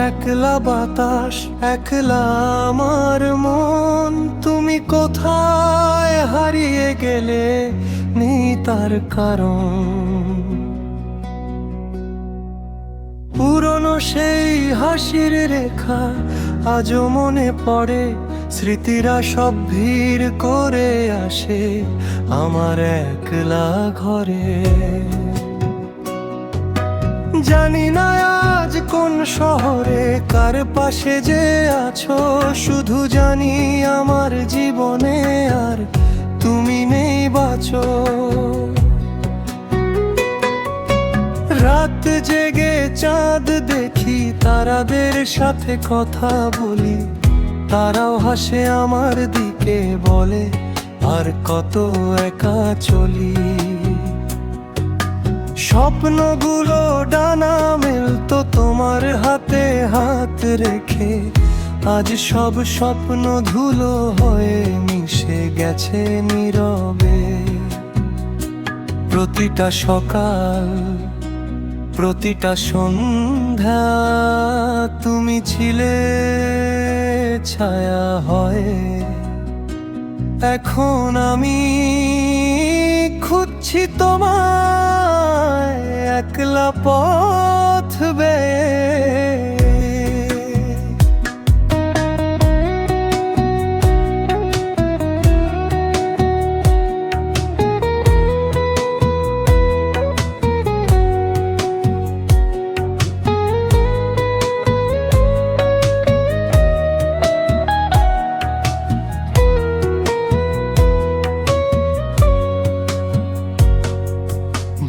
একলা বাতাস, একলা আমার মন। তুমি কোথায় হারিয়ে গেলে নেই তার কারণ। পুরনো সেই হাসির রেখা আজও মনে পড়ে, স্মৃতিরা সব ভিড় করে আসে আমার একলা ঘরে। জানি না আজ কোন শহরে কার পাশে যে আছো, শুধু জানি আমার জীবনে আর তুমি নেই বাঁচো। রাত জেগে চাঁদ দেখি, তারাদের সাথে কথা বলি, তারাও হাসে আমার দিকে, বলে আর কত একা চলি। স্বপ্নগুলো ডানা মেলতো তোমার হাতে হাত রেখে, আজ সব স্বপ্ন ধুলো হয়ে মিশে গেছে নীরবে। প্রতিটা সকাল, প্রতিটা সন্ধ্যা তুমি ছিলে ছায়া হয়ে। এখন আমি খুঁজছি তোমায় একলা পথ বেয়ে।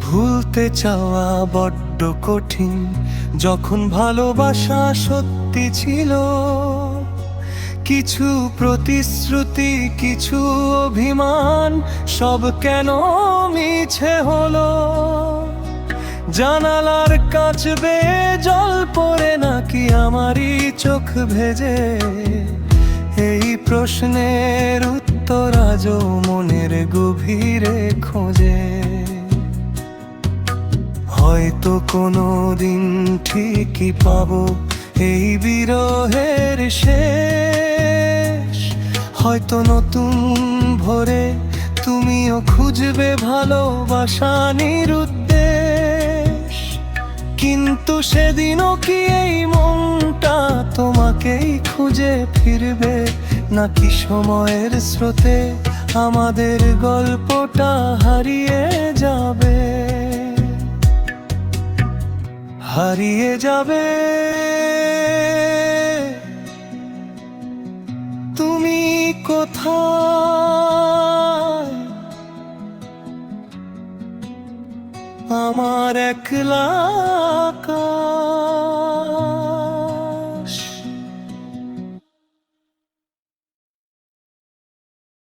ভুলতে চাওয়া বড্ড কঠিন, যখন ভালোবাসা সত্যি ছিল। কিছু প্রতিশ্রুতি, কিছু অভিমান, সব কেন মিছে হলো। জানালার কাছ বেয়ে জল পড়ে নাকি আমারই চোখ ভেজে, এই প্রশ্নের উত্তর আজও মনের গভীরে খোঁজে। হয়তো কোনো দিন ঠিকই পাবো এই বিরহের শেষ, হয়তো নতুন ভোরে তুমিও খুঁজবে ভালোবাসা নিরুদ্দেশ। কিন্তু সেদিনও কি এই মনটা তোমাকেই খুঁজে ফিরবে, নাকি সময়ের স্রোতে আমাদের গল্পটা হারিয়ে যাবে, হারিয়ে যাবে। তুমি কোথায় আমার একলা